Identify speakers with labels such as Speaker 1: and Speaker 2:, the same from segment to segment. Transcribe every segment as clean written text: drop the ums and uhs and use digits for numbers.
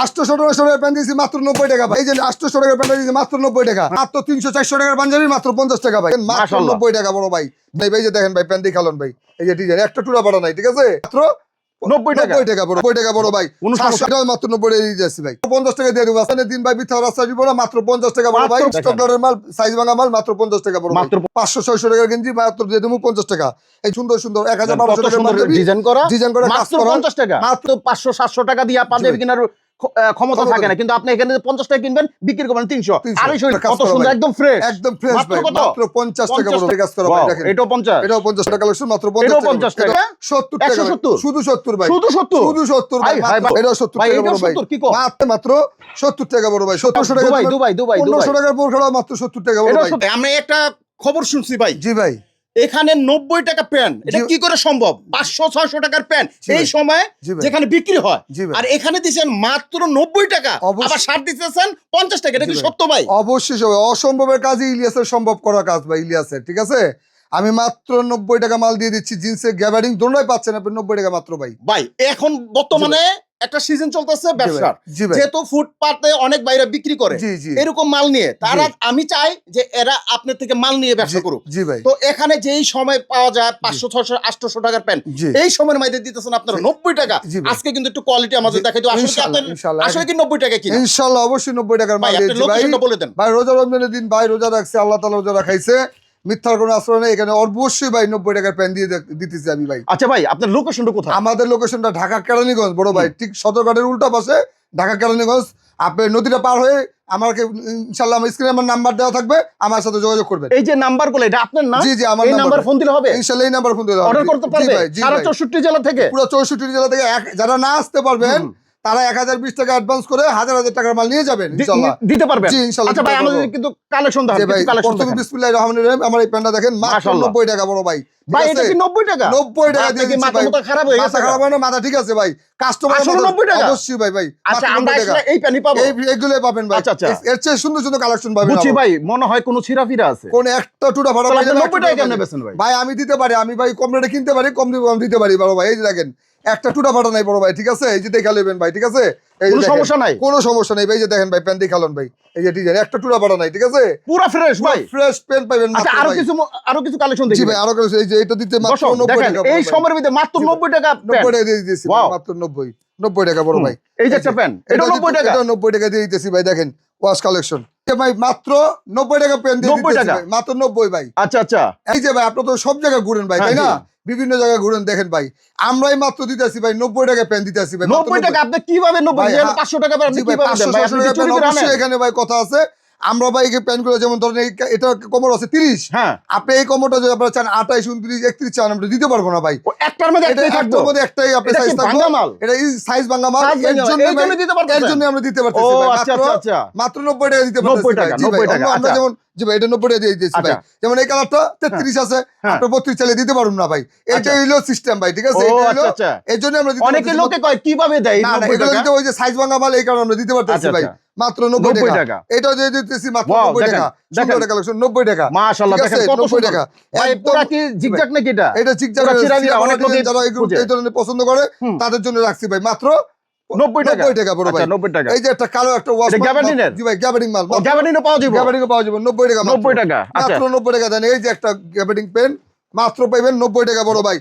Speaker 1: 800 টাকার প্যান্ট দিয়েছি মাত্র 90 টাকা ভাই। এই যে 800 টাকার প্যান্ট দিয়েছি মাত্র 90 টাকা। মাত্র 300-400 টাকার পাঞ্জাবি মাত্র 50 টাকা ভাই। মাত্র 90 টাকা বড় ভাই। ভাই যে দেখেন ভাই প্যান্ট দেখালন ভাই, এই যে ডিজাইন একটা টুরা পাড়া নাই, ঠিক আছে? মাত্র
Speaker 2: 90 টাকা।
Speaker 1: 90 টাকা বড়, 90 টাকা বড় ভাই। 700 টাকা মাত্র 90 টাকা দিয়ে দিয়েছি ভাই। 50 টাকা দিয়ে দেব। আসানে দিন ভাই বিথা রাস্তা দিব না, মাত্র 50 টাকা বড় ভাই। স্টকলারের মাল, সাইজ ভাঙা মাল মাত্র 50 টাকা বড়। মাত্র 500-600 টাকার গেঞ্জি মাত্র দিয়ে দেব 50 টাকা। এই সুন্দর সুন্দর 1000-1200 টাকার পাঞ্জাবি
Speaker 2: ডিজাইন করা
Speaker 1: মাত্র
Speaker 2: 50 টাকা। মাত্র 500-700 টাকা দিয়ে পাঞ্জাবি কেনার ক্ষমতা থাকে না, কিন্তু আপনি এখানে 50 টাকা কিনবেন, বিক্রি করবেন 300 কত সুন্দর, একদম ফ্রেশ,
Speaker 1: একদম ফ্রেশ ভাই। মাত্র 50 টাকা বড় কাজ করা ভাই। দেখেন
Speaker 2: এটাও 50,
Speaker 1: এটাও 50 টাকা কালেকশন মাত্র
Speaker 2: 50 টাকা।
Speaker 1: 70 টাকা,
Speaker 2: 170,
Speaker 1: শুধু 70 ভাই,
Speaker 2: শুধু 70,
Speaker 1: শুধু 70 ভাই। এটাও 70 টাকা বড় ভাই। মাত্র 70 টাকা বড় ভাই। 700 টাকা
Speaker 2: দুবাই
Speaker 1: 1500 টাকার বোরখাটা মাত্র 70 টাকা বড় ভাই।
Speaker 3: আমি একটা খবর শুনছি ভাই,
Speaker 1: জি ভাই,
Speaker 3: এখানে 90 টাকা প্যান্ট, এটা কি করে সম্ভব? 500-600 টাকার প্যান্ট এই সময় যেখানে বিক্রি হয়, আর এখানে দিচ্ছেন মাত্র 90 টাকা, আবার শার্ট দিতেছেন 50 টাকা। এটা কি সত্য ভাই?
Speaker 1: অবশ্যই অসম্ভবের কাজই ইলিয়াসের সম্ভব করা কাজ ভাই, ইলিয়াসের, ঠিক আছে? আমি মাত্র 90 টাকা মাল দিয়ে দিচ্ছি। জিন্সের গ্যাবারিং দোনোটাই পাচ্ছেন আপনি 90 টাকা মাত্র ভাই।
Speaker 3: ভাই এখন বর্তমানে একটা সিজন চলতেছে ব্যবসার, যেহেতু ফুটপাতে অনেক বাইরে বিক্রি করে এরকম মাল নিয়ে, তারা আমি চাই যে এরা আপনার থেকে মাল নিয়ে ব্যবসা করুক। তো এখানে যেই সময় পাওয়া যায় 500-600-800 টাকার প্যান্ট, এই সময়ের মধ্যে দিতেছেন আপনারা 90 টাকা। আজকে কিন্তু একটু কোয়ালিটি আমাদের দেখাই তো, আসলে কি 90 টাকা কিনা?
Speaker 1: ইনশাআল্লাহ অবশ্যই 90 টাকার মাল দিচ্ছি ভাই।
Speaker 3: বলে দেন
Speaker 1: ভাই রোজা রমজানের দিন ভাই রোজা রাখছে, আল্লাহ তাআলা রোজা রাখাইছে, মিথ্যার কোনো আশ্রয় নেই এখানে। অবশ্যই ভাই 90 টাকার প্যান্ট দিয়ে দিতেছি আমি ভাই।
Speaker 2: আচ্ছা ভাই, আপনার লোকেশনটা কোথায়?
Speaker 1: আমাদের লোকেশনটা ঢাকা কেরানীগঞ্জ বড় ভাই, ঠিক সদরঘাটের উল্টা পাশে ঢাকা কেরানীগঞ্জ। আপনি নদীটা পার হয়ে আমাকে ইনশাআল্লাহ আমার স্ক্রিনে আমার নাম্বার দেওয়া থাকবে, আমার সাথে যোগাযোগ করবেন।
Speaker 2: এই যে নাম্বারগুলো, এটা আপনার না?
Speaker 1: জি জি, আমার
Speaker 2: নাম্বার ফোন দিলে হবে
Speaker 1: ইনশাআল্লাহ। এই নাম্বার ফোন দিলে হবে,
Speaker 2: অর্ডার করতে পারবে সারা 64 জেলা থেকে,
Speaker 1: পুরো 64 জেলা থেকে। যারা না আসতে পারবেন তারা 1020 টাকা অ্যাডভান্স করে 1000 টাকার মাল নিয়ে যাবেন, ইনশাআল্লাহ
Speaker 2: দিতে পারবেন।
Speaker 1: জি ইনশাআল্লাহ।
Speaker 2: আচ্ছা ভাই, আমাদের কিন্তু কালেকশন দেখান, কিছু কালেকশন দেখান।
Speaker 1: বিসমিল্লাহির রহমানির রহিম। আমার এই প্যান্টটা দেখেন মাত্র 90 টাকা বড় ভাই।
Speaker 2: ভাই এটা কি 90 টাকা?
Speaker 1: 90 টাকা দিয়ে দিচ্ছি ভাই।
Speaker 2: মাথা খারাপ হয়ে গেছে?
Speaker 1: মাথা খারাপ হয় না, মাথা ঠিক আছে ভাই। কাস্টমার
Speaker 2: আসলে 90 টাকা?
Speaker 1: অবশ্যই ভাই ভাই।
Speaker 2: আচ্ছা, আমরা আসলে এই প্যান্টই পাবো?
Speaker 1: এইগুলোই পাবেন ভাই।
Speaker 2: আচ্ছা আচ্ছা,
Speaker 1: এর চেয়ে সুন্দর সুন্দর কালেকশন পাবেন।
Speaker 2: বুঝছি ভাই, মনে হয় কোনো ছিড়াফিরা আছে।
Speaker 1: কোন একটা টুটা ভাড়া পাই না।
Speaker 2: 90 টাকা কেন বেচেন ভাই?
Speaker 1: ভাই আমি দিতে পারি, আমি ভাই কম রেটে কিনতে পারি, কম দিতে পারি বড় ভাই। এই যে দেখেন একটা টুটা ফাটা নাই বড় ভাই, ঠিক আছে? এই যে দেখা নেবেন ভাই, ঠিক আছে?
Speaker 2: কোনো সমস্যা নাই,
Speaker 1: কোনো সমস্যা নাই ভাই। এই যে দেখেন ভাই প্যান্ট দেখালন ভাই, এই যে ডিজাইন একটা টুটা ফাটা নাই, ঠিক আছে?
Speaker 2: পুরো ফ্রেশ ভাই,
Speaker 1: ফ্রেশ প্যান্ট পাবেন মাত্র।
Speaker 2: আচ্ছা, আরো কিছু কালেকশন দেখি।
Speaker 1: জি ভাই, আরো কিছু। এই যে এটা দিতে মাত্র 90 টাকা।
Speaker 2: এই সময়ের ভিতরে মাত্র 90 টাকা,
Speaker 1: 90 টাকা দিয়ে দিয়েছি মাত্র। 90 টাকা বড় ভাই।
Speaker 2: এই যে একটা প্যান্ট, এটা 90 টাকা।
Speaker 1: এটা 90 টাকা দিয়ে দিতেছি ভাই। দেখেন ওয়াশ কালেকশন ভাই, মাত্র 90 টাকা প্যান্ট দিয়ে দিতেছি ভাই, মাত্র 90 ভাই।
Speaker 2: আচ্ছা আচ্ছা,
Speaker 1: এই যে ভাই আপনি তো সব জায়গায় ঘুরেন ভাই, তাই না? বিভিন্ন জায়গায় ঘুরেন, দেখেন ভাই আমরাই মাত্র দিতেছি ভাই 90 টাকা প্যান্ট দিতেছি ভাই।
Speaker 2: 90 টাকা আপনি কিভাবে 90? 500 টাকা আপনি কিভাবে দেন ভাই? আপনি কিছু
Speaker 1: অবশ্যই এখানে ভাই কথা আছে। আমরা ভাই এই প্যান্ট গুলো যেমন ধরেন এটা কমর আছে 30,
Speaker 2: হ্যাঁ,
Speaker 1: আপনি এই কমরটা যদি আপনারা চান 28, 29, 31 চান, আমরা দিতে পারবো না ভাই।
Speaker 2: একটার মধ্যে একটাই থাকবে,
Speaker 1: একটার মধ্যে একটাই আপনি সাইজ থাকবে। এটা সাইজ ভাঙা মাল, এর জন্য
Speaker 2: দিতে পারতেছেন,
Speaker 1: এর জন্য আমরা দিতে পারতেছি ভাই।
Speaker 2: আচ্ছা আচ্ছা,
Speaker 1: মাত্র 90 টাকা দিতে পারতেছি ভাই।
Speaker 2: 90 টাকা।
Speaker 1: আমরা যেমন জি ভাই এটা 90 টাকা দিয়ে দিয়েছি ভাই। যেমন এই কালারটা 33 আছে, আপনি 32 চাইলে দিতে পারুন না ভাই। এটা হইলো সিস্টেম ভাই, ঠিক আছে? এটা হলো এর জন্য আমরা দিতে পারতেছি।
Speaker 2: অনেকে লোকে কয় কিভাবে দেয় 90 টাকা?
Speaker 1: এটা ওই যে সাইজ ভাঙা মাল, এই কারণে আমরা দিতে পারতেছি ভাই মাত্র 90 টাকা। এটাও দিয়ে দিতেছি মাত্র 90 টাকা। সুন্দর কালেকশন 90 টাকা।
Speaker 2: মাশাআল্লাহ, দেখেন কত সুন্দর টাকা। ভাই পুরো কি জিগজাগ নাকি এটা?
Speaker 1: এটা জিগজাগ। অনেক লোক যারা এই ধরনের পছন্দ করে তাদের জন্য রাখছি ভাই মাত্র
Speaker 2: 90 টাকা
Speaker 1: বড় ভাই।
Speaker 2: 90 টাকা।
Speaker 1: এই যে একটা কালো একটা ওয়াশ
Speaker 2: গ্যাবার্ডিনের,
Speaker 1: জি ভাই গ্যাবার্ডিং মাল,
Speaker 2: গ্যাবার্ডিনও পাওয়া যাবে,
Speaker 1: গ্যাবার্ডিংও পাওয়া যাবে 90 টাকা।
Speaker 2: 90 টাকা
Speaker 1: মাত্র 90 টাকা দেন। এই যে একটা গ্যাবার্ডিং পেন মাত্র পাইবেন 90 টাকা বড় ভাই।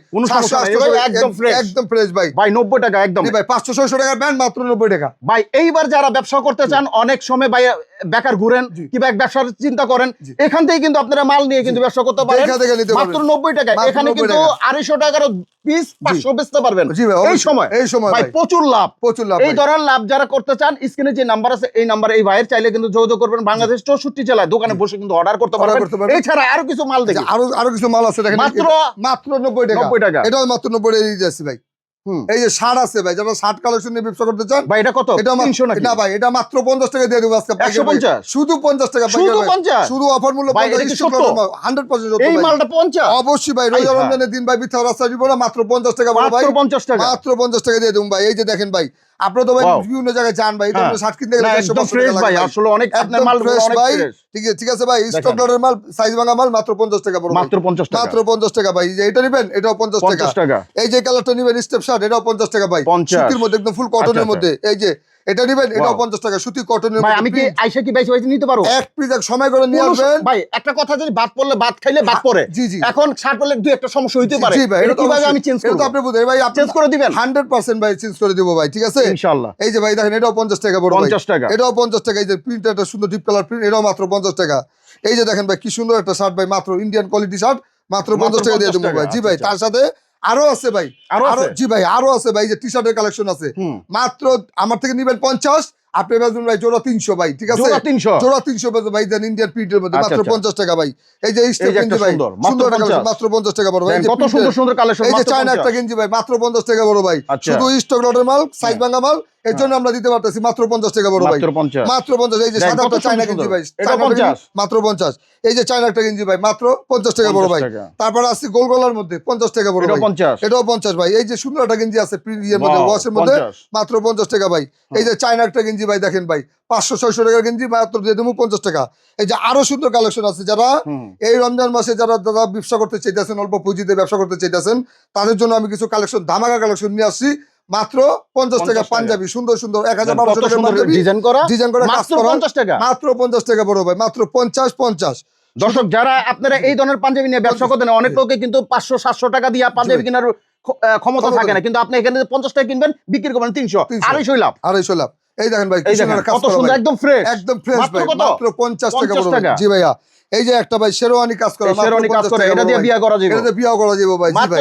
Speaker 1: একদম ফ্রেশ ভাই।
Speaker 2: ভাই 90 টাকা একদম।
Speaker 1: ভাই 500-600 টাকার প্যান্ট মাত্র 90 টাকা
Speaker 2: ভাই। এইবার যারা ব্যবসা করতে চান, অনেক সময় ভাই বেকার ঘুরেন কিংবা এক ব্যবসার চিন্তা করেন, এখান থেকে কিন্তু আপনারা মাল নিয়ে কিন্তু ব্যবসা করতে পারেন মাত্র 90 টাকা। এখানে কিন্তু 250 টাকার পিস 500 বেচতে পারবেন এই সময় ভাই। প্রচুর লাভ, প্রচুর লাভ। এই ধরনের লাভ যারা করতে চান, স্ক্রিনে যে নাম্বার আছে এই নাম্বারে এই ভাইয়ের চাইলে কিন্তু যোগাযোগ করবেন। বাংলাদেশ 64 জেলায় দোকানে বসে কিন্তু অর্ডার করতে পারবেন। এছাড়া আরো কিছু মাল দেখি,
Speaker 1: আরো কিছু মাল আছে দেখেন
Speaker 2: মাত্র
Speaker 1: 90 টাকা। এটাও মাত্র 90 টাকা দিয়ে যাচ্ছি ভাই। এই যে শার্ট আছে ভাই, যারা শার্ট কালেকশন নিয়ে ব্যবসা করতে চান
Speaker 2: ভাই, এটা কত?
Speaker 1: এটা 300 নাকি? না ভাই, এটা মাত্র 50 টাকা দিয়ে দেব আজকে।
Speaker 2: 150,
Speaker 1: শুধু 50 টাকা, শুধু অফার মূল্য 100%।
Speaker 2: এই মালটা 50
Speaker 1: অবশ্যই ভাই। রোজা রমজানের দিন ভাই মিথ্যা রাস্তা দিব না, মাত্র 50 টাকা বড় ভাই। মাত্র 50 টাকা দিয়ে দেব ভাই। এই যে দেখেন ভাই, আপনারা তো ভাই বিভিন্ন জায়গায় যান ভাই, তোমরা শার্ট কিনতে গেলে 150 টাকা লাগে আসলে। অনেক আপনার মাল ফ্রেশ ভাই, ঠিক আছে ভাই। স্টকলারের মাল, সাইজ ভাঙা মাল মাত্র 50 টাকা বড়, মাত্র 50 টাকা ভাই। যে এটা নেবেন এটাও 50 টাকা। এই যে কালারটা নেবেন স্টেপ শার্ট, এটাও 50 টাকা ভাই। সুতির মধ্যে একদম ফুল কটনের মধ্যে। এই যে এটা নিবেন, এটাও 50 টাকা, সুতি কটনের
Speaker 2: ভাই আমি কি আইসা কি বাইসে বাইসে নিতে পারবো?
Speaker 1: এক পিস এক সময় করে নিয়ে আসবেন
Speaker 2: ভাই। একটা কথা, যদি বাদ পড়লে বাদ খাইলে বাদ পড়ে,
Speaker 1: জি জি
Speaker 2: এখন শার্ট পরলে দুই একটা সমস্যা হইতে পারে,
Speaker 1: জি ভাই,
Speaker 2: এটা কিভাবে আমি চেঞ্জ করব?
Speaker 1: এটা তো আপনি বুঝেন ভাই, আপনি
Speaker 2: চেঞ্জ করে দিবেন
Speaker 1: 100% ভাই, চেঞ্জ করে দিব ভাই, ঠিক আছে
Speaker 2: ইনশাআল্লাহ।
Speaker 1: এই যে ভাই দেখেন, এটাও 50 টাকা বড় ভাই,
Speaker 2: 50 টাকা,
Speaker 1: এটাও 50 টাকা। এই যে প্রিন্টটা একটা সুন্দর ডিপ কালার প্রিন্ট, এটাও মাত্র 50 টাকা। এই যে দেখেন ভাই কি সুন্দর একটা শার্ট ভাই, মাত্র ইন্ডিয়ান কোয়ালিটি শার্ট, মাত্র 50 টাকা দিয়ে দেবো ভাই। জি ভাই, তার সাথে আরো আছে ভাই, আরো জি ভাই আরো আছে ভাই, যে টি শার্টের কালেকশন আছে, মাত্র আমার থেকে নিবেন 50, আপনি বেচবেন ভাই জোড়া 300 ভাই, ঠিক আছে জোড়া 300 বেচবেন ভাই, দেন ইন্ডিয়ান প্রিন্টের মধ্যে মাত্র 50 টাকা ভাই। এই যে স্টেপ গেঞ্জি ভাই, সুন্দর কালেকশন, মাত্র 50 টাকা বড় ভাই।
Speaker 2: কত সুন্দর সুন্দর কালেকশন,
Speaker 1: এই যে চায়না একটা গেঞ্জি ভাই, মাত্র 50 টাকা বড় ভাই, শুধু স্টক লটের মাল, সাইজ ভাঙা মাল, এর জন্য আমরা দিতে পারতেছি মাত্র 50 টাকা বড় ভাই, মাত্র 50। এই যে সাদা একটা চায়না গেঞ্জি ভাই, মাত্র 50। এই যে চায়না একটা গেঞ্জি ভাই, মাত্র 50 টাকা বড় ভাই। তারপর আছে গোল গলার মধ্যে 50 টাকা বড় ভাই, এটাও 50 ভাই। এই যে সুন্দর একটা গেঞ্জি আছে প্রিন্টের মধ্যে, ওয়াশের মধ্যে, মাত্র 50 টাকা ভাই। এই যে চায়না একটা গেঞ্জি ভাই, দেখেন ভাই 500-600 টাকার গেঞ্জি মাত্র দিয়ে দেবো 50 টাকা। এই যে আরো সুন্দর কালেকশন আছে, যারা এই রমজান মাসে যারা ব্যবসা করতে চাইতেছেন, অল্প পুঁজিতে ব্যবসা করতে চাইতেছেন, তাদের জন্য আমি কিছু কালেকশন, ধামাকা কালেকশন নিয়ে আসছি, মাত্র 50 টাকা। পাঞ্জাবি সুন্দর সুন্দর 1200 টাকা পাঞ্জাবি, ডিজাইন করা
Speaker 2: মাত্র 50 টাকা,
Speaker 1: মাত্র 50 টাকা বড় ভাই, মাত্র 50।
Speaker 2: দর্শক, যারা আপনারা এই ধরনের পাঞ্জাবি নিয়ে ব্যবসা করতেন, অনেক লোকে কিন্তু 500-700 টাকা দিয়ে পাঞ্জাবি কেনার ক্ষমতা থাকে না, কিন্তু আপনি এখানে 50 টাকা কিনবেন, বিক্রি করবেন 300, 250 লাভ,
Speaker 1: 250 লাভ। এই দেখেন ভাই
Speaker 2: কত সুন্দর, একদম ফ্রেশ,
Speaker 1: একদম ফ্রেশ ভাই, মাত্র 50 টাকা বড় ভাই। জি ভাইয়া, এই যে একটা ভাই শেরওয়ানি কাজ করা,
Speaker 2: শেরওয়ানি কাজ করে, এটা দিয়ে বিয়ে করা যাবে,
Speaker 1: এটা দিয়ে বিয়ে করা যাবে ভাই। জি ভাই,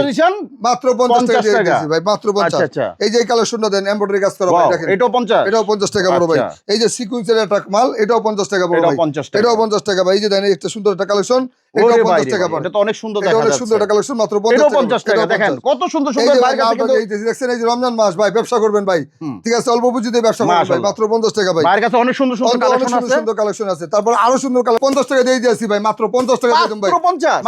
Speaker 1: মাত্র 50 টাকা দিয়ে দিয়েছি ভাই, মাত্র 50। এই যে কালেকশনটা দেন, এমব্রয়ডারি কাজ করা ভাই, দেখেন
Speaker 2: এটাও 50,
Speaker 1: এটাও 50 টাকা বড় ভাই। এই যে সিকোয়েন্সের একটা মাল, এটাও 50 টাকা বড় ভাই, এটাও 50 টাকা ভাই। এই যে দেন একটা সুন্দর একটা কালেকশন, এটাও 50 টাকা বড়,
Speaker 2: এটা তো অনেক সুন্দর দেখা যাচ্ছে,
Speaker 1: অনেক সুন্দর একটা কালেকশন, মাত্র 50 টাকা।
Speaker 2: দেখেন কত সুন্দর সুন্দর বাইরে কাছে কিন্তু,
Speaker 1: এই যে দেখছেন, এই যে রমজান মাস ভাই, ব্যবসা করবেন ভাই, ঠিক আছে, অল্প পুঁজিতে ব্যবসা করবেন ভাই, মাত্র 50 টাকা ভাই।
Speaker 2: বাইরে কাছে অনেক সুন্দর সুন্দর
Speaker 1: কালেকশন আছে। তারপর আরো সুন্দর 50 টাকা দিয়ে দিয়েছি ভাই, মাত্র 50 টাকা দিয়ে দিন ভাই,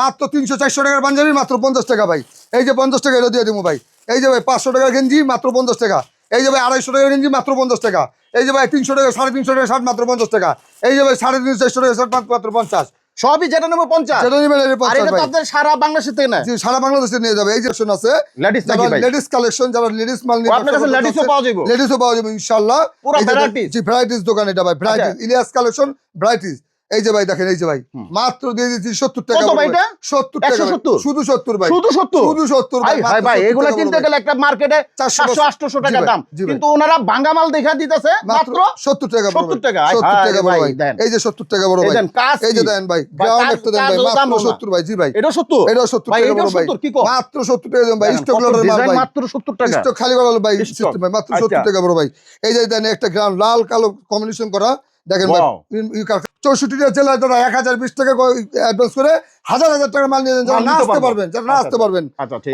Speaker 1: মাত্র 300-400 টাকার পাঞ্জাবি, মাত্র 50 টাকা ভাই। এই যে 50 টাকা এটা দিয়ে দিব ভাই। এই যে ভাই 500 টাকার গেঞ্জি, মাত্র 50 টাকা। এই যে ভাই 250 টাকার গেঞ্জি, মাত্র 50 টাকা। এই যে ভাই 300 টাকা, 350 টাকা শার্ট, মাত্র 50 টাকা। এই যে ভাই 350-400 টাকা শার্ট, মাত্র 50।
Speaker 2: সবই যেটা নেব 50,
Speaker 1: যেটা নেবেন 50 ভাই।
Speaker 2: আপনাদের সারা বাংলাদেশ থেকে না,
Speaker 1: জি সারা বাংলাদেশে নিয়ে যাবে। এই যে কালেকশন আছে, লেডিস কালেকশন, যারা লেডিস মাল নিয়ে,
Speaker 2: আপনার কাছে লেডিসও পাওয়া যাবে,
Speaker 1: লেডিসও পাওয়া যাবে ইনশাআল্লাহ।
Speaker 2: পুরো ভ্যারাইটিস,
Speaker 1: জি ভ্যারাইটিস দোকান এটা ভাই, ভ্যারাইটিস, ইলিয়াস কালেকশন ভ্যারাইটিস। এই যে ভাই দেখেন, এই যে ভাই মাত্র দিয়ে দিচ্ছি 70 টাকা।
Speaker 2: কত ভাই এটা?
Speaker 1: 70 টাকা, শুধু 70 ভাই,
Speaker 2: শুধু 70
Speaker 1: ভাই।
Speaker 2: ভাই ভাই, এগুলা কিনতে গেলে একটা মার্কেটে 700-800 টাকা দাম, কিন্তু ওনারা ভাঙা মাল দেখা দিতেছে মাত্র
Speaker 1: 70 টাকা।
Speaker 2: 70 টাকা,
Speaker 1: 70 টাকা বড় ভাই। এই যে 70 টাকা বড় ভাই, এই যে দেন ভাই, গ্রাউন্ড একটা দেন ভাই, মাত্র 70 ভাই। জি ভাই,
Speaker 2: এটা 70,
Speaker 1: এটা 70 টাকা বড় ভাই, মাত্র 70 টাকা দেন ভাই। স্টক লটের মাল ভাই,
Speaker 2: মাত্র 70 টাকা,
Speaker 1: স্টক খালি করা হলো ভাই, সিস্টেম ভাই, মাত্র 70 টাকা বড় ভাই। এই যে দেন একটা গ্রাউন্ড লাল কালো কম্বিনেশন করা, দেখেন ভাই 64টা জেলায় তারা 1020 টাকা অ্যাডভান্স করে 1000 টাকা মাল নিয়ে যান, যারা না আসতে পারবেন, যারা না আসতে পারবেন,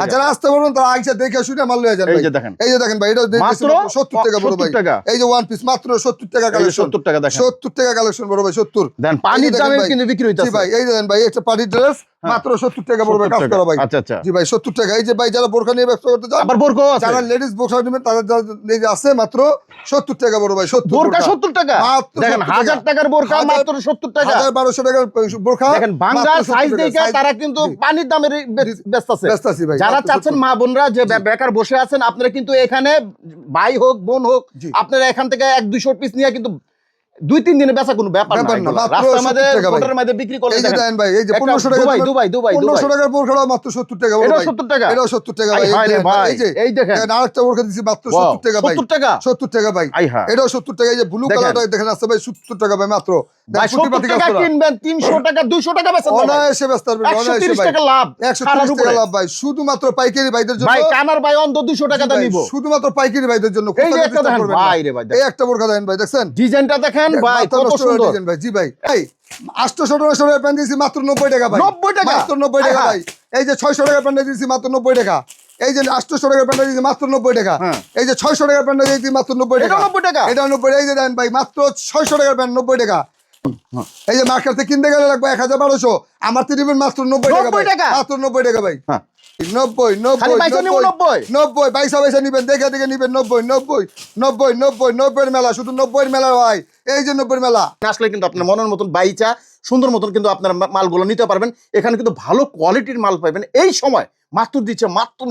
Speaker 1: আর যারা আসতে পারবেন তারা আইসা দেখে শুনে মাল নিয়ে যান ভাই। এই যে দেখেন ভাই, এটা মাত্র 70 টাকা বড় ভাই। এই যে ওয়ান পিস মাত্র 70 টাকা কালেকশন,
Speaker 2: 70 টাকা দেখেন,
Speaker 1: 70 টাকা কালেকশন বড় ভাই, 70
Speaker 2: দেন পানির দামে কিন্তু বিক্রি হইতাছে।
Speaker 1: জি ভাই, এই দেন ভাই একটা পার্টি ড্রেস, মাত্র 70 টাকা বড় ভাই, কাজ করা ভাই।
Speaker 2: আচ্ছা আচ্ছা,
Speaker 1: জি ভাই 70 টাকা। এই যে ভাই যারা বোরকা নিয়ে ব্যবসা করতে চান,
Speaker 2: আবার বোরকা আছে,
Speaker 1: যারা লেডিস বোরকা নেবেন তাদের আছে মাত্র 70 টাকা বড় ভাই, 70
Speaker 2: বোরকা 70 টাকা। দেখেন 1000 টাকার বোরকা মাত্র 70 টাকা,
Speaker 1: 1200 টাকার বোরকা।
Speaker 2: দেখেন বাংলা সাইজ দেখে তারা কিন্তু পানির দামে ব্যস্ত আছে। যারা চাচ্ছেন মা বোনরা যে বেকার বসে আছেন, আপনারা কিন্তু এখানে ভাই হোক বোন হোক, আপনারা এখান থেকে 1-200 পিস নিয়ে কিন্তু 2-3 দিনে বেচা কোনো ব্যাপার না, রাস্তার মধ্যে ফোটের মধ্যে বিক্রি করলে দেখেন
Speaker 1: ভাই। এই যে 1500 টাকা,
Speaker 2: দুবাই
Speaker 1: 1500 টাকার বোরকা মাত্র 70 টাকা বড় ভাই,
Speaker 2: এটা 70 টাকা,
Speaker 1: এটাও 70 টাকা ভাই।
Speaker 2: এই যে এই দেখেন
Speaker 1: আরেকটা বোরকা দিছি মাত্র 70 টাকা ভাই,
Speaker 2: 70 টাকা,
Speaker 1: 70 টাকা ভাই, এটাও 70 টাকা। এই যে ব্লু কালারটা দেখেন আছে ভাই, 70 টাকা ভাই মাত্র।
Speaker 2: ভাই 70 টাকা কিনবেন, 300 টাকা 200 টাকা বেচেন না,
Speaker 1: অনায়াসে বেচতে পারবেন, অনায়াসে
Speaker 2: 130
Speaker 1: ভাই,
Speaker 2: টাকা লাভ,
Speaker 1: 130 টাকা লাভ ভাই, শুধুমাত্র পাইকারি ভাইদের জন্য
Speaker 2: ভাই। কানার ভাই অন্ত 200 টাকা দাম নিব,
Speaker 1: শুধুমাত্র পাইকারি ভাইদের জন্য।
Speaker 2: এই যে একটা দেখেন ভাই রে ভাই,
Speaker 1: এই একটা বোরকা দেখেন ভাই, দেখছেন
Speaker 2: ডিজাইনটা দেখেন ভাই, কত সুন্দর
Speaker 1: ডিজাইন ভাই। জি ভাই, এই 800 টাকার প্যান্ট দিয়েছি মাত্র 90 টাকা ভাই,
Speaker 2: 90 টাকা,
Speaker 1: মাত্র 90 টাকা ভাই। এই যে 600 টাকার প্যান্ট দিয়েছি মাত্র 90 টাকা। এই যে 800 টাকার প্যান্ট দিয়েছি মাত্র 90 টাকা। এই যে 600 টাকার প্যান্ট দিয়েছি মাত্র 90 টাকা,
Speaker 2: এটা 90 টাকা,
Speaker 1: এটা 90। এই যে দেন ভাই, মাত্র 600 টাকার প্যান্ট 90 টাকা। এই যে মার্কেট থেকে কিনতে গেলে লাগবে 1200, আমার তো দিবেন মাত্র 90 টাকা, মাত্র 90 টাকা ভাই। 90 পয়সা নিবেন, দেখে দেখে নিবেন। 90 মেলা, শুধু 90 মেলা ভাই। এই যে 90 মেলা
Speaker 2: আসলে কিন্তু আপনার মনের মতন বাইচা সুন্দর মতন কিন্তু আপনার মালগুলো নিতে পারবেন। এখানে কিন্তু ভালো কোয়ালিটির মাল পাবেন। এই সময় মাত্র দিচ্ছে মাত্র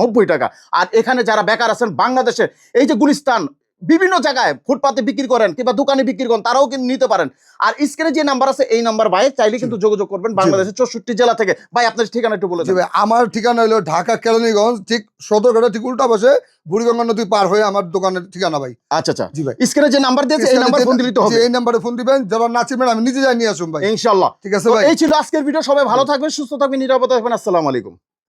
Speaker 2: 90 টাকা। আর এখানে যারা বেকার আছেন বাংলাদেশে, এই যে গুলিস্তান
Speaker 3: বিভিন্ন জায়গায় ফুটপাতে বিক্রি করেন কিংবা দোকানে বিক্রি করেন, তারাও কিন্তু নিতে পারেন। আর স্ক্রিনে যে নাম্বার আছে এই নাম্বার ভাই চাইলে কিন্তু যোগাযোগ করবেন বাংলাদেশের 64 জেলা থেকে। ভাই আপনার ঠিকানা একটু বলে দেন।
Speaker 1: আমার ঠিকানা হলো ঢাকা কেরানীগঞ্জ, ঠিক সদরঘাটা ঠিক উল্টা পাশে বুড়িগঙ্গা নদী পার হয়ে আমার দোকানের ঠিকানা ভাই।
Speaker 3: আচ্ছা আচ্ছা
Speaker 1: জি ভাই,
Speaker 3: স্ক্রিনে যে নাম্বার দিয়েছে এই নাম্বার ফোন দিতে হবে।
Speaker 1: এই নাম্বারে ফোন দিবেন, যারা না চিনবেন আমি নিজে যাই নিয়ে আসুন ভাই,
Speaker 3: ইনশাআল্লাহ।
Speaker 1: ঠিক আছে ভাই।
Speaker 3: এই ছিল আজকের ভিডিও, সবাই ভালো থাকবেন, সুস্থ থাকবেন, নিরাপদে থাকবেন। আসসালামু আলাইকুম।